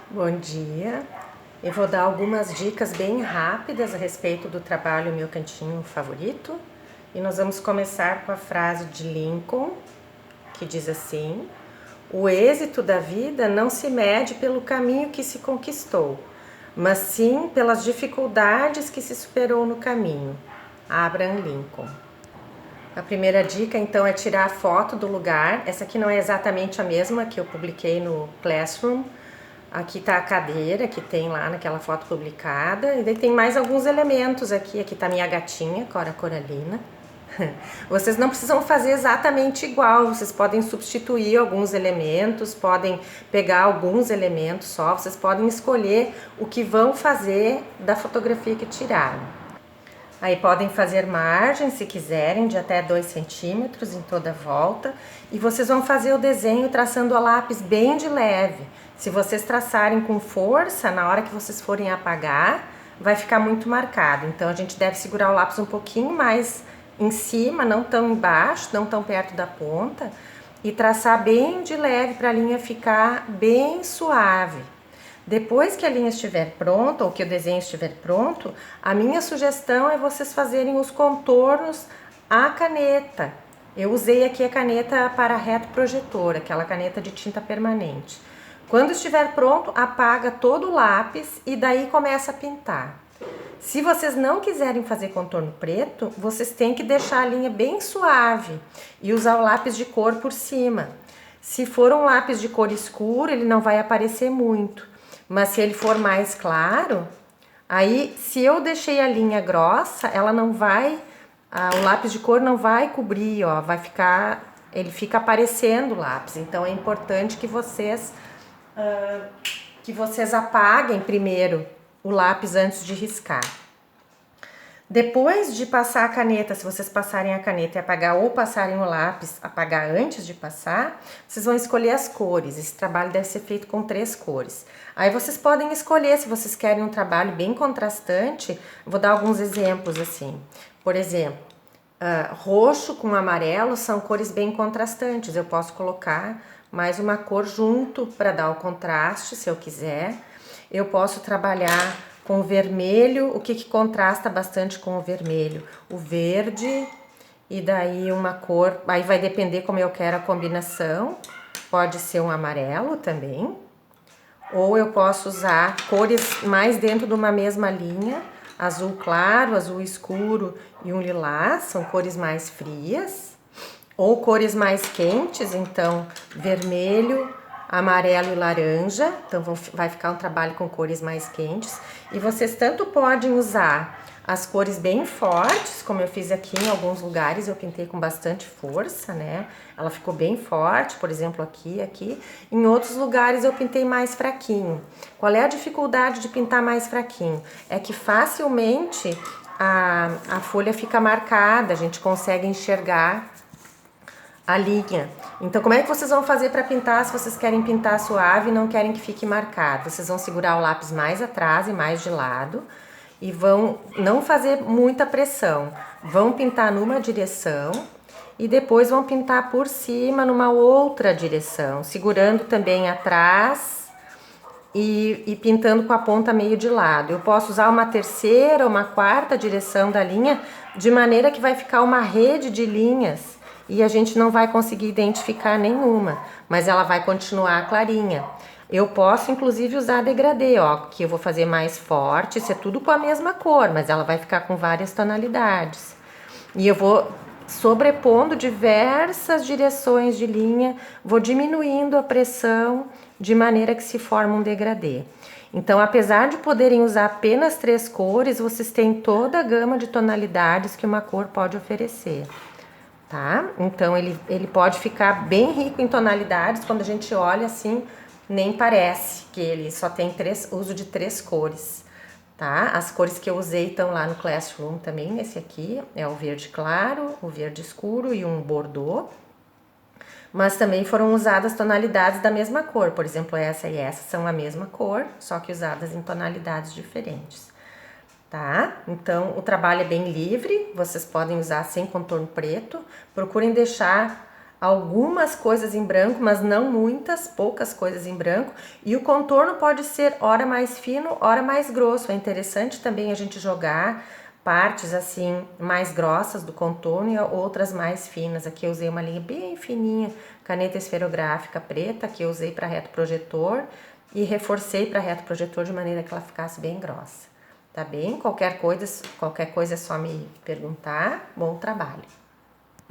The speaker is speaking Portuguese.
Bom dia. Eu vou dar algumas dicas bem rápidas a respeito do trabalho Meu Cantinho Favorito. E nós vamos começar com a frase de Lincoln, que diz assim: o êxito da vida não se mede pelo caminho que se conquistou, mas sim pelas dificuldades que se superou no caminho. Abraham Lincoln. A primeira dica, então, é tirar a foto do lugar. Essa aqui não é exatamente a mesma que eu publiquei no Classroom. Aqui tá a cadeira que tem lá naquela foto publicada. E daí tem mais alguns elementos aqui. Aqui tá minha gatinha, Cora Coralina. Vocês não precisam fazer exatamente igual. Vocês podem substituir alguns elementos, podem pegar alguns elementos só. Vocês podem escolher o que vão fazer da fotografia que tiraram. Aí podem fazer margens, se quiserem, de até 2 centímetros em toda a volta. E vocês vão fazer o desenho traçando a lápis bem de leve. Se vocês traçarem com força, na hora que vocês forem apagar, vai ficar muito marcado. Então a gente deve segurar o lápis um pouquinho mais em cima, não tão embaixo, não tão perto da ponta. E traçar bem de leve para a linha ficar bem suave. Depois que a linha estiver pronta, ou que o desenho estiver pronto, a minha sugestão é vocês fazerem os contornos à caneta. Eu usei aqui a caneta para reto projetor, aquela caneta de tinta permanente. Quando estiver pronto, apaga todo o lápis e daí começa a pintar. Se vocês não quiserem fazer contorno preto, vocês têm que deixar a linha bem suave e usar o lápis de cor por cima. Se for um lápis de cor escura, ele não vai aparecer muito. Mas se ele for mais claro, aí se eu deixei a linha grossa, ela não vai, o lápis de cor não vai cobrir, ó, vai ficar, ele fica aparecendo o lápis. Então é importante que vocês apaguem primeiro o lápis antes de riscar. Depois de passar a caneta, se vocês passarem a caneta e apagar ou passarem o lápis, apagar antes de passar, vocês vão escolher as cores. Esse trabalho deve ser feito com 3 cores. Aí vocês podem escolher se vocês querem um trabalho bem contrastante. Vou dar alguns exemplos assim. Por exemplo, roxo com amarelo são cores bem contrastantes. Eu posso colocar mais uma cor junto para dar o contraste, se eu quiser. Eu posso trabalhar com o vermelho, o que contrasta bastante com o vermelho? O verde, e daí uma cor, aí vai depender como eu quero a combinação, pode ser um amarelo também, ou eu posso usar cores mais dentro de uma mesma linha, azul claro, azul escuro e um lilás, são cores mais frias, ou cores mais quentes, então vermelho, amarelo e laranja, então vai ficar um trabalho com cores mais quentes. E vocês tanto podem usar as cores bem fortes, como eu fiz aqui em alguns lugares, eu pintei com bastante força, né? Ela ficou bem forte, por exemplo, aqui. Em outros lugares eu pintei mais fraquinho. Qual é a dificuldade de pintar mais fraquinho? É que facilmente a folha fica marcada, a gente consegue enxergar a linha. Então, como é que vocês vão fazer para pintar se vocês querem pintar suave e não querem que fique marcado? Vocês vão segurar o lápis mais atrás e mais de lado e vão não fazer muita pressão. Vão pintar numa direção e depois vão pintar por cima numa outra direção, segurando também atrás e pintando com a ponta meio de lado. Eu posso usar uma terceira ou uma quarta direção da linha, de maneira que vai ficar uma rede de linhas e a gente não vai conseguir identificar nenhuma, mas ela vai continuar clarinha. Eu posso inclusive usar degradê, ó, que eu vou fazer mais forte, isso é tudo com a mesma cor, mas ela vai ficar com várias tonalidades. E eu vou sobrepondo diversas direções de linha, vou diminuindo a pressão de maneira que se forma um degradê. Então, apesar de poderem usar apenas 3 cores, vocês têm toda a gama de tonalidades que uma cor pode oferecer. Tá? Então ele pode ficar bem rico em tonalidades, quando a gente olha assim, nem parece que ele só tem uso de 3 cores, tá? As cores que eu usei estão lá no Classroom também, esse aqui é o verde claro, o verde escuro e um bordô, mas também foram usadas tonalidades da mesma cor, por exemplo, essa e essa são a mesma cor, só que usadas em tonalidades diferentes. Tá? Então, o trabalho é bem livre, vocês podem usar sem contorno preto. Procurem deixar algumas coisas em branco, mas não muitas, poucas coisas em branco. E o contorno pode ser ora mais fino, ora mais grosso. É interessante também a gente jogar partes assim mais grossas do contorno e outras mais finas. Aqui eu usei uma linha bem fininha, caneta esferográfica preta, que eu usei para reto projetor e reforcei para reto projetor de maneira que ela ficasse bem grossa. Tá bem? Qualquer coisa é só me perguntar. Bom trabalho!